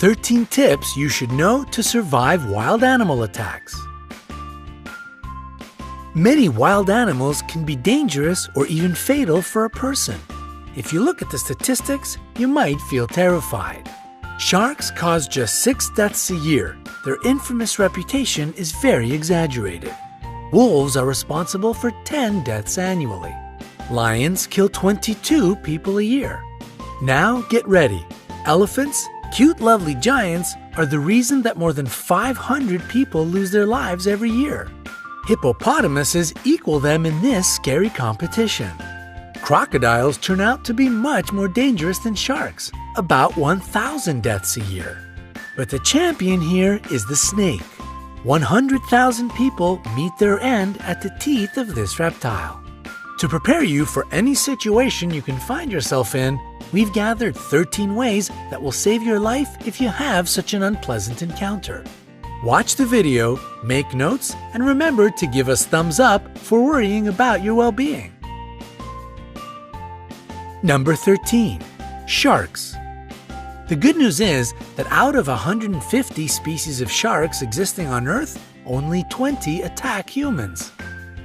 13 tips you should know to survive wild animal attacks. Many wild animals can be dangerous or even fatal for a person. If you look at the statistics, you might feel terrified. Sharks cause just 6 deaths a year. Their infamous reputation is very exaggerated. Wolves are responsible for 10 deaths annually. Lions kill 22 people a year. Now get ready. Elephants, cute lovely giants, are the reason that more than 500 people lose their lives every year. Hippopotamuses equal them in this scary competition. Crocodiles turn out to be much more dangerous than sharks, about 1,000 deaths a year. But the champion here is the snake. 100,000 people meet their end at the teeth of this reptile. To prepare you for any situation you can find yourself in, we've gathered 13 ways that will save your life if you have such an unpleasant encounter. Watch the video, make notes, and remember to give us thumbs up for worrying about your well-being. Number 13. Sharks. The good news is that out of 150 species of sharks existing on Earth, only 20 attack humans.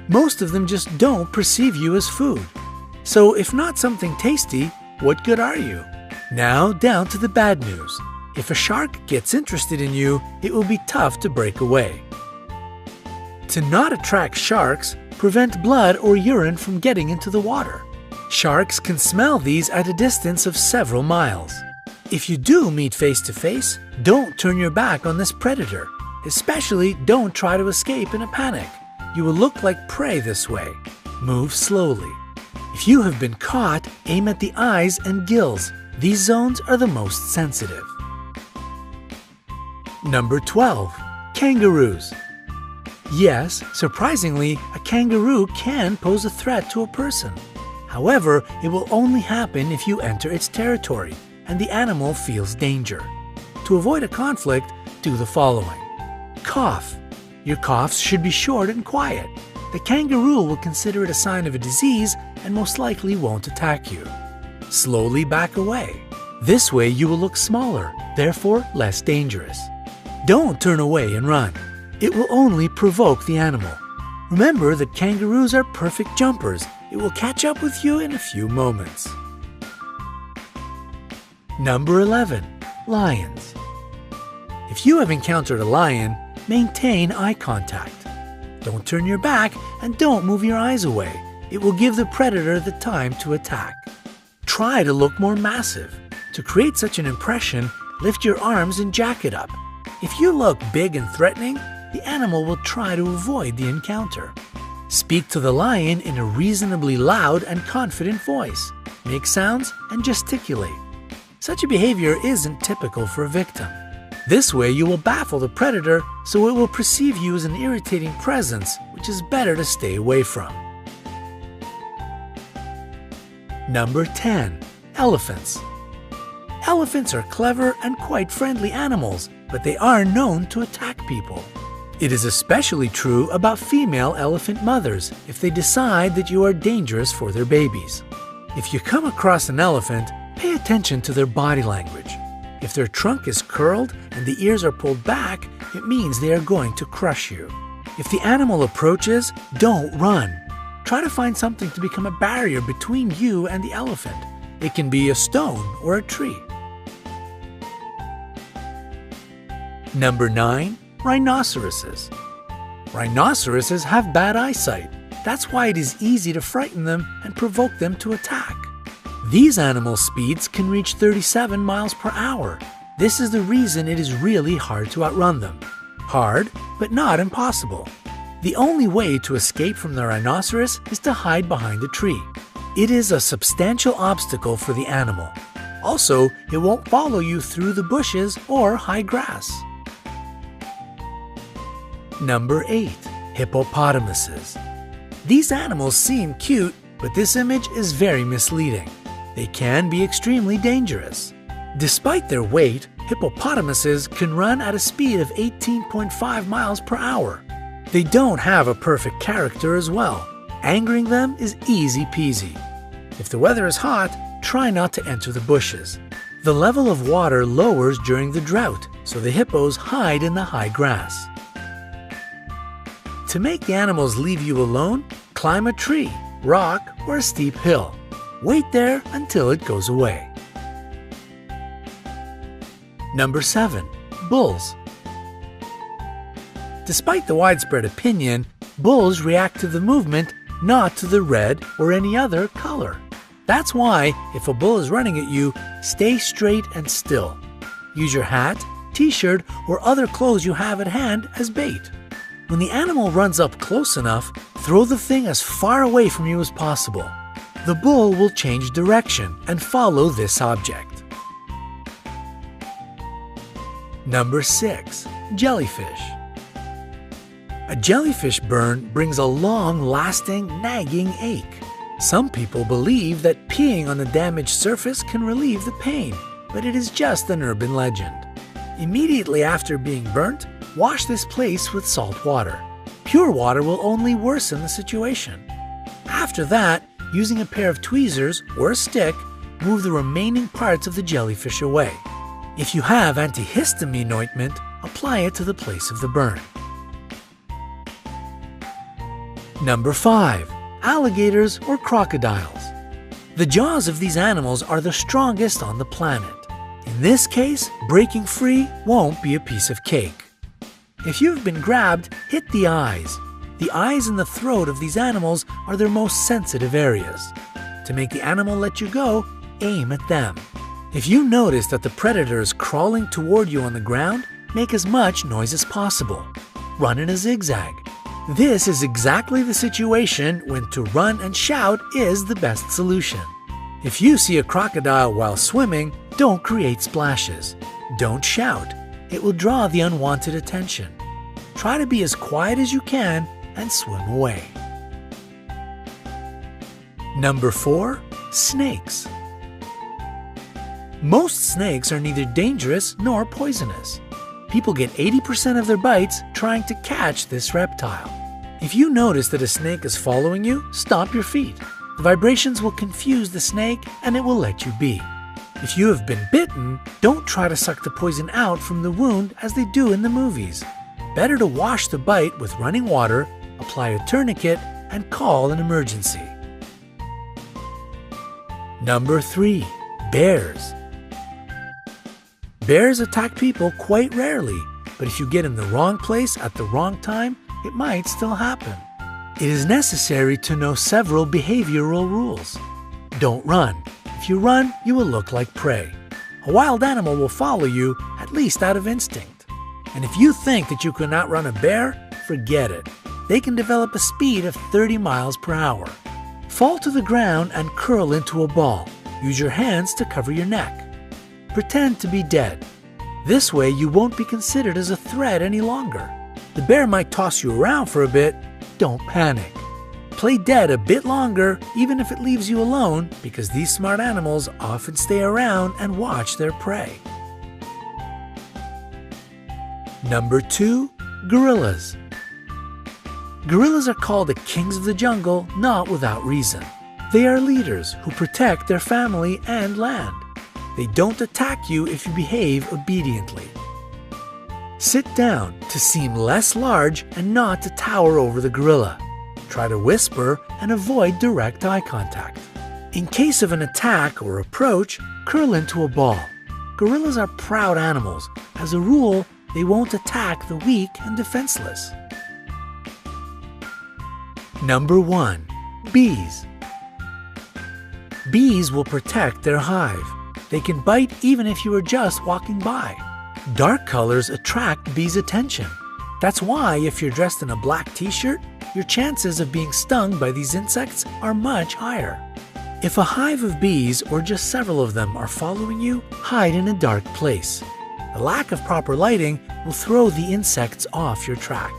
Most of them just don't perceive you as food. So if not something tasty, what good are you? Now down to the bad news. If a shark gets interested in you, it will be tough to break away. To not attract sharks, prevent blood or urine from getting into the water. Sharks can smell these at a distance of several miles. If you do meet face to face, don't turn your back on this predator. Especially don't try to escape in a panic. You will look like prey this way. Move slowly. If you have been caught, aim at the eyes and gills. These zones are the most sensitive. Number 12. Kangaroos. Yes, surprisingly, a kangaroo can pose a threat to a person. However, it will only happen if you enter its territory and the animal feels danger. To avoid a conflict, do the following. Cough. Your coughs should be short and quiet. The kangaroo will consider it a sign of a disease and most likely won't attack you. Slowly back away. This way you will look smaller, therefore less dangerous. Don't turn away and run. It will only provoke the animal. Remember that kangaroos are perfect jumpers. It will catch up with you in a few moments. Number 11. Lions. If you have encountered a lion, maintain eye contact. Don't turn your back and don't move your eyes away. It will give the predator the time to attack. Try to look more massive. To create such an impression, lift your arms and jack it up. If you look big and threatening, the animal will try to avoid the encounter. Speak to the lion in a reasonably loud and confident voice. Make sounds and gesticulate. Such a behavior isn't typical for a victim. This way you will baffle the predator, so it will perceive you as an irritating presence, which is better to stay away from. Number 10. Elephants. Elephants are clever and quite friendly animals, but they are known to attack people. It is especially true about female elephant mothers if they decide that you are dangerous for their babies. If you come across an elephant, pay attention to their body language. If their trunk is curled and the ears are pulled back, it means they are going to crush you. If the animal approaches, don't run. Try to find something to become a barrier between you and the elephant. It can be a stone or a tree. Number 9. Rhinoceroses. Rhinoceroses have bad eyesight. That's why it is easy to frighten them and provoke them to attack. These animal speeds can reach 37 miles per hour. This is the reason it is really hard to outrun them. Hard, but not impossible. The only way to escape from the rhinoceros is to hide behind a tree. It is a substantial obstacle for the animal. Also, it won't follow you through the bushes or high grass. Number 8. Hippopotamuses. These animals seem cute, but this image is very misleading. They can be extremely dangerous. Despite their weight, hippopotamuses can run at a speed of 18.5 miles per hour. They don't have a perfect character as well. Angering them is easy peasy. If the weather is hot, try not to enter the bushes. The level of water lowers during the drought, so the hippos hide in the high grass. To make the animals leave you alone, climb a tree, rock, or a steep hill. Wait there until it goes away. Number 7. Bulls. Despite the widespread opinion, bulls react to the movement, not to the red or any other color. That's why, if a bull is running at you, stay straight and still. Use your hat, t-shirt, or other clothes you have at hand as bait. When the animal runs up close enough, throw the thing as far away from you as possible. The bull will change direction and follow this object. Number 6. Jellyfish. A jellyfish burn brings a long-lasting, nagging ache. Some people believe that peeing on the damaged surface can relieve the pain, but it is just an urban legend. Immediately after being burnt, wash this place with salt water. Pure water will only worsen the situation. After that, using a pair of tweezers or a stick, move the remaining parts of the jellyfish away. If you have antihistamine ointment, apply it to the place of the burn. Number 5. Alligators or crocodiles. The jaws of these animals are the strongest on the planet. In this case, breaking free won't be a piece of cake. If you've been grabbed, hit the eyes. The eyes and the throat of these animals are their most sensitive areas. To make the animal let you go, aim at them. If you notice that the predator is crawling toward you on the ground, make as much noise as possible. Run in a zigzag. This is exactly the situation when to run and shout is the best solution. If you see a crocodile while swimming, don't create splashes. Don't shout. It will draw the unwanted attention. Try to be as quiet as you can and swim away. Number 4. Snakes. Most snakes are neither dangerous nor poisonous. People get 80% of their bites trying to catch this reptile. If you notice that a snake is following you, stomp your feet. The vibrations will confuse the snake and it will let you be. If you have been bitten, don't try to suck the poison out from the wound as they do in the movies. Better to wash the bite with running water, apply a tourniquet, and call an emergency. Number 3. Bears. Bears attack people quite rarely, but if you get in the wrong place at the wrong time, it might still happen. It is necessary to know several behavioral rules. Don't run. If you run, you will look like prey. A wild animal will follow you, at least out of instinct. And if you think that you can outrun a bear, forget it. They can develop a speed of 30 miles per hour. Fall to the ground and curl into a ball. Use your hands to cover your neck. Pretend to be dead. This way you won't be considered as a threat any longer. The bear might toss you around for a bit. Don't panic. Play dead a bit longer, even if it leaves you alone, because these smart animals often stay around and watch their prey. Number 2. Gorillas. Gorillas are called the kings of the jungle not without reason. They are leaders who protect their family and land. They don't attack you if you behave obediently. Sit down to seem less large and not to tower over the gorilla. Try to whisper and avoid direct eye contact. In case of an attack or approach, curl into a ball. Gorillas are proud animals. As a rule, they won't attack the weak and defenseless. Number 1. Bees. Bees will protect their hive. They can bite even if you are just walking by. Dark colors attract bees' attention. That's why if you're dressed in a black t-shirt, your chances of being stung by these insects are much higher. If a hive of bees or just several of them are following you, hide in a dark place. The lack of proper lighting will throw the insects off your track.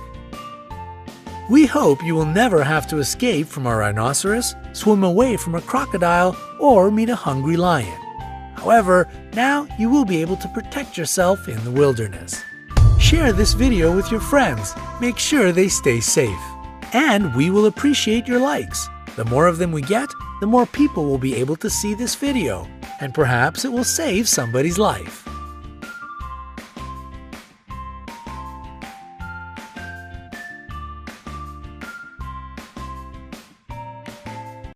We hope you will never have to escape from a rhinoceros, swim away from a crocodile, or meet a hungry lion. However, now you will be able to protect yourself in the wilderness. Share this video with your friends. Make sure they stay safe. And we will appreciate your likes. The more of them we get, the more people will be able to see this video. and perhaps it will save somebody's life.